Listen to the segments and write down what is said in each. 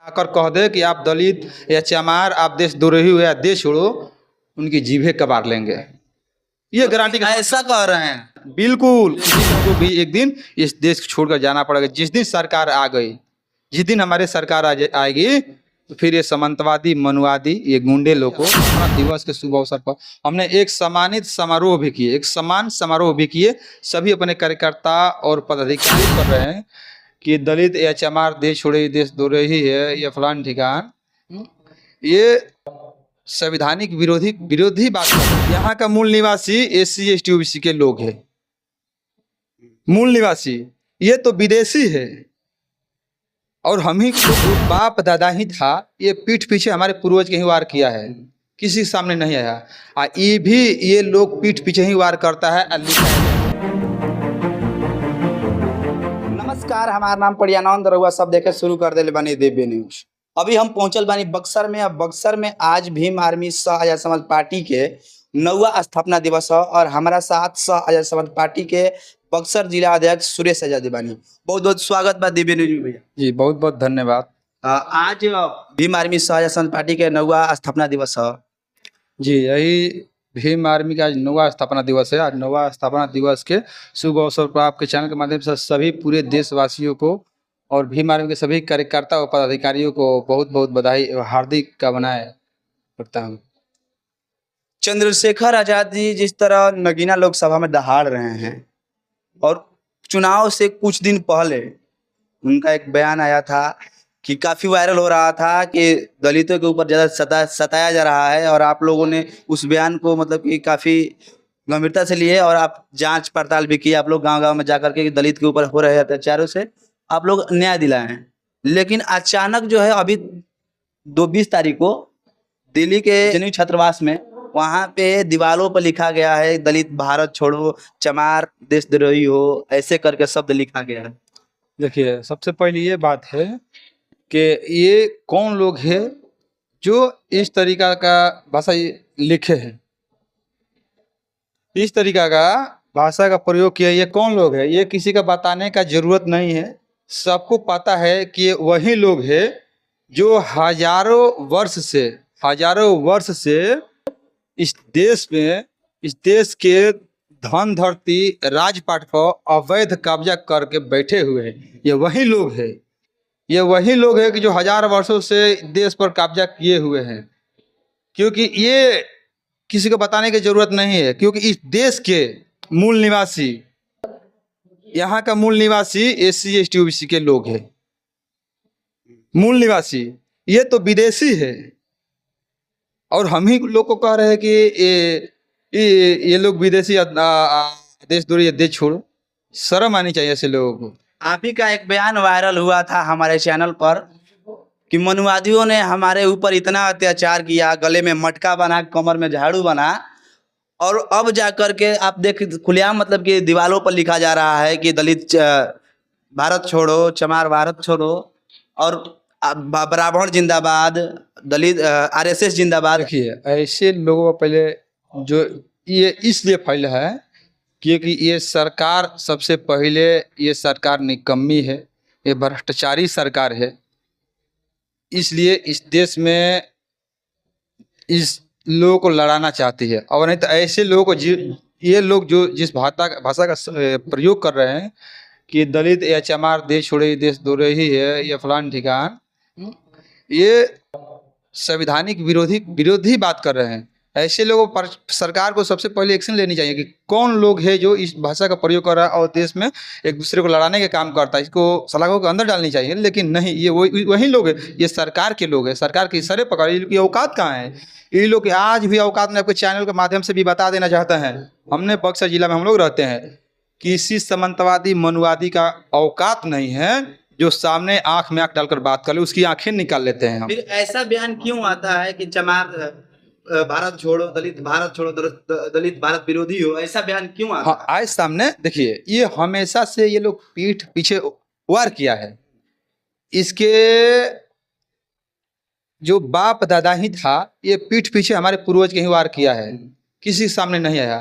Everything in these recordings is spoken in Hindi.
आकर कह दे कि आप दलित या चमार, आप देशद्रोही हो या देश छोड़ो, उनकी जीभे कबार लेंगे। ये गारंटी ऐसा कह रहे हैं। बिल्कुल। किसी को भी एक दिन इस देश को छोड़कर जाना पड़ेगा। जिस दिन सरकार आ गई, जिस दिन हमारी सरकार आएगी, तो फिर ये सामंतवादी, मनुवादी, ये गुंडे लोग को अपना दिवस के शुभ अवसर पर हमने एक सम्मानित समारोह भी किए, एक सम्मान समारोह भी किए। सभी अपने कार्यकर्ता और पदाधिकारी कर रहे हैं कि दलित या चमार देश छोड़े देश द्रोही है, ये फलान ठिकान, ये संवैधानिक विरोधी बात है। यहाँ का मूल निवासी SC ST OBC के लोग हैं। मूल निवासी ये तो विदेशी है, और हम ही जो बाप दादा ही था, ये पीठ पीछे हमारे पूर्वज के ही वार किया है, किसी के सामने नहीं आया। ये भी ये लोग पीठ पीछे ही वार करता है। नमस्कार, हमारा नाम प्रियानंद रहुआ सब देखे शुरू कर दिले बानी दिव्य न्यूज। अभी हम पहुंचल बानी बक्सर में। अब बक्सर में आज भीम आर्मी सह आजाद समाज पार्टी के 9वां स्थापना दिवस है, और हमारा साथ सह आजाद समाज पार्टी के बक्सर जिला अध्यक्ष सुरेश आजादी बानी। बहुत बहुत स्वागत बा दिव्य न्यूज में भैया जी। बहुत बहुत धन्यवाद। आज भीम आर्मी सह आजाद समाज पार्टी के 9वां स्थापना दिवस है जी। यही भीम आर्मी का आज 9वां स्थापना दिवस है। आज 9वां स्थापना दिवस के शुभ अवसर पर आपके चैनल के माध्यम से सभी पूरे देशवासियों को और भीम आर्मी के सभी कार्यकर्ता और पदाधिकारियों को बहुत बहुत बधाई एवं हार्दिक कामनाएं करता हूँ। चंद्रशेखर आजाद जी जिस तरह नगीना लोकसभा में दहाड़ रहे हैं, और चुनाव से कुछ दिन पहले उनका एक बयान आया था कि काफी वायरल हो रहा था कि दलितों के ऊपर ज्यादा सताया जा रहा है, और आप लोगों ने उस बयान को मतलब कि काफी गंभीरता से लिए, और आप जांच पड़ताल भी किए। आप लोग गांव-गांव में जाकर के दलित के ऊपर हो रहे अत्याचारों से आप लोग न्याय दिलाए हैं। लेकिन अचानक जो है अभी 20 तारीख को दिल्ली के जनेऊ छात्रावास में वहाँ पे दीवारों पर लिखा गया है दलित भारत छोड़ो, चमार देशद्रोही हो, ऐसे करके शब्द लिखा गया है। देखिए, सबसे पहले ये बात है कि ये कौन लोग हैं जो इस तरीका का भाषा लिखे हैं, इस तरीका का भाषा का प्रयोग किया। ये कौन लोग है, ये किसी का बताने का जरूरत नहीं है। सबको पता है कि ये वही लोग हैं जो हजारों वर्ष से इस देश में, इस देश के धन धरती राजपाट पर अवैध कब्जा करके बैठे हुए हैं। ये वही लोग हैं, ये वही लोग हैं कि जो हजार वर्षों से देश पर कब्जा किए हुए हैं। क्योंकि ये किसी को बताने की जरूरत नहीं है, क्योंकि इस देश के मूल निवासी, यहाँ का मूल निवासी SC ST OBC के लोग हैं। मूल निवासी ये तो विदेशी है, और हम ही लोग को कह रहे हैं कि ये लोग विदेशी देशद्रोही, देश छोड़ो। शर्म आनी चाहिए ऐसे लोगों को। आप ही का एक बयान वायरल हुआ था हमारे चैनल पर कि मनुवादियों ने हमारे ऊपर इतना अत्याचार किया, गले में मटका बना, कमर में झाड़ू बना, और अब जाकर के आप देख खुलेआम मतलब कि दीवारों पर लिखा जा रहा है कि दलित भारत छोड़ो, चमार भारत छोड़ो, और ब्राह्मण जिंदाबाद, दलित RSS जिंदाबाद। देखिए, ऐसे लोगों को पहले जो ये इसलिए फैला है क्योंकि ये सरकार, सबसे पहले ये सरकार निकम्मी है, ये भ्रष्टाचारी सरकार है। इसलिए इस देश में इस लोगों को लड़ाना चाहती है, और नहीं तो ऐसे लोगों को ये लोग जो जिस भाषा का प्रयोग कर रहे हैं कि दलित या चमार देश छोड़े देश द्रोही है, ये फलान ठिकान, ये संवैधानिक विरोधी बात कर रहे हैं। ऐसे लोगों पर सरकार को सबसे पहले एक्शन लेनी चाहिए कि कौन लोग है जो इस भाषा का प्रयोग कर रहा है और देश में एक दूसरे को लड़ाने के काम करता है। इसको सलाखों के अंदर डालनी चाहिए, लेकिन नहीं, ये वही लोग है, ये सरकार के लोग हैं। सरकार की सरे पकड़, ये औकात कहाँ है? ये लोग आज भी औकात में आपके चैनल के माध्यम से भी बता देना चाहते हैं। हमने बक्सर जिला में हम लोग रहते हैं, किसी सामंतवादी मनुवादी का औकात नहीं है जो सामने आंख में आंख डालकर बात कर ले, उसकी आंखें निकाल लेते हैं हम। फिर ऐसा बयान क्यों आता है कि चमार भारत छोड़ो, दलित भारत छोड़ो, दलित भारत विरोधी हो, ऐसा बयान क्यों आता है? आज सामने देखिए, ये हमेशा से ये लोग पीठ पीछे वार किया है। इसके जो बाप दादा ही था, ये पीठ पीछे हमारे पूर्वज के ही वार किया है, किसी के सामने नहीं आया।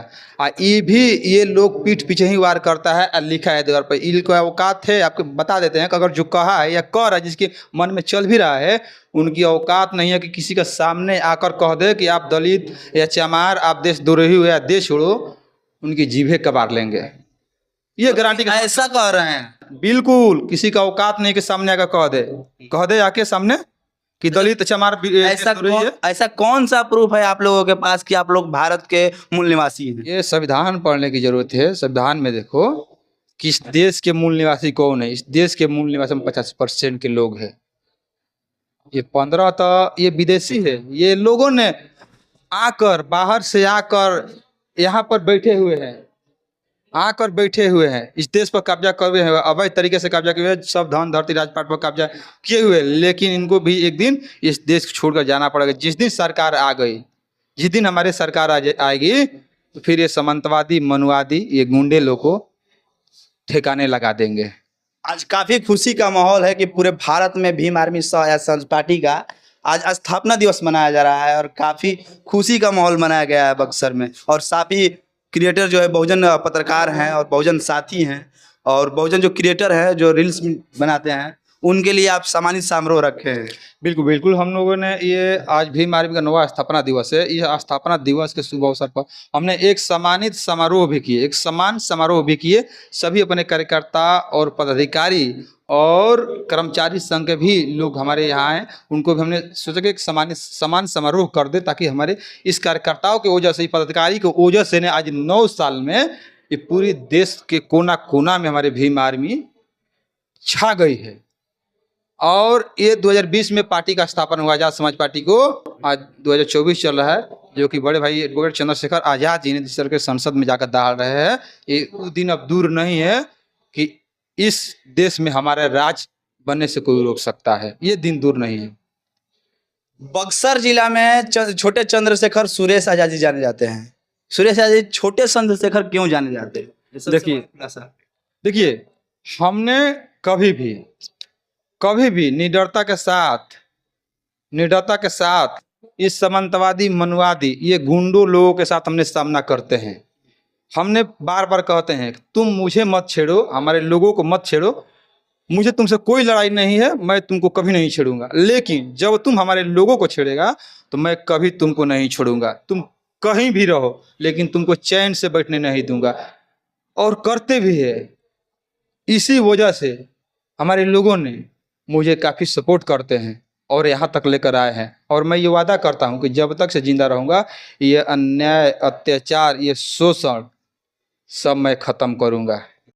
ये भी ये लोग पीठ पीछे ही वार करता है और लिखा है दीवार पर। इनको औकात है, आपको बता देते हैं कि अगर जो कहा है या कह रहा है, जिसके मन में चल भी रहा है, उनकी औकात नहीं है कि किसी के सामने आकर कह दे कि आप दलित या चमार, आप देशद्रोही हो या देश छोड़ो, उनकी जीभे कबार लेंगे। ये गारंटी के साथ ऐसा कह रहे हैं? बिल्कुल किसी का औकात नहीं कि सामने आकर कह दे आके सामने कि दलित चमार ऐसा कौन सा प्रूफ है आप लोगों के पास कि आप लोग भारत के मूल निवासी हैं? ये संविधान पढ़ने की जरूरत है। संविधान में देखो कि इस देश के मूल निवासी कौन है। इस देश के मूल निवासी में 50% के लोग हैं। ये 15 तो ये विदेशी है। ये लोगों ने आकर बाहर से आकर यहाँ पर बैठे हुए हैं, आकर बैठे हुए हैं, इस देश पर कब्जा कर हुए हैं, अवैध तरीके से कब्जा किए हुए, सब धन धरती राजपाट पर कब्जा किए हुए। लेकिन इनको भी एक दिन इस देश को छोड़कर जाना पड़ेगा। जिस दिन सरकार आ गई, जिस दिन हमारे सरकार आएगी, तो फिर ये सामंतवादी, मनुवादी, ये गुंडे लोग को ठिकाने लगा देंगे। आज काफी खुशी का माहौल है कि पूरे भारत में भीम आर्मी समाज पार्टी का आज स्थापना दिवस मनाया जा रहा है और काफी खुशी का माहौल मनाया गया है बक्सर में। और साथी क्रिएटर जो है बहुजन पत्रकार हैं और बहुजन साथी हैं, और बहुजन जो क्रिएटर है जो रील्स बनाते हैं, उनके लिए आप सम्मानित समारोह रखे हैं। बिल्कुल बिल्कुल। हम लोगों ने ये आज भीम आर्मी का 9वां स्थापना दिवस है। इस स्थापना दिवस के शुभ अवसर पर हमने एक सम्मानित समारोह भी किए, एक सम्मान समारोह भी किए। सभी अपने कार्यकर्ता और पदाधिकारी और कर्मचारी संघ के भी लोग हमारे यहाँ हैं। उनको भी हमने सोचा कि एक सम्मान समारोह कर दे, ताकि हमारे इस कार्यकर्ताओं की वजह से, पदाधिकारी की वजह से ने आज 9 साल में ये पूरी देश के कोना कोना में हमारे भीम आर्मी छा गई है। और ये 2020 में पार्टी का स्थापना हुआ, आजाद समाज पार्टी को। आज 2024 चल रहा है, जो कि बड़े भाई एडवोकेट चंद्रशेखर आजाद जी ने जिस तरह के संसद में जाकर दहाड़ रहे हैं, ये वो दिन अब दूर नहीं है कि इस देश में हमारा राज बनने से कोई रोक सकता है। ये दिन दूर नहीं है। बक्सर जिला में छोटे चंद्रशेखर सुरेश आजाद जी जाने जाते हैं। सुरेश आजाद जी छोटे चंद्रशेखर क्यों जाने जाते हैं? देखिए हमने कभी भी निडरता के साथ इस सामंतवादी, मनुवादी, ये गुंडों लोगों के साथ हमने सामना करते हैं। हमने बार बार कहते हैं तुम मुझे मत छेड़ो, हमारे लोगों को मत छेड़ो, मुझे तुमसे कोई लड़ाई नहीं है, मैं तुमको कभी नहीं छेड़ूंगा। लेकिन जब तुम हमारे लोगों को छेड़ेगा तो मैं कभी तुमको नहीं छोड़ूंगा। तुम कहीं भी रहो, लेकिन तुमको चैन से बैठने नहीं दूंगा। और करते भी है। इसी वजह से हमारे लोगों ने मुझे काफ़ी सपोर्ट करते हैं और यहाँ तक लेकर आए हैं। और मैं ये वादा करता हूँ कि जब तक से जिंदा रहूँगा, ये अन्याय, अत्याचार, ये शोषण सब मैं ख़त्म करूँगा।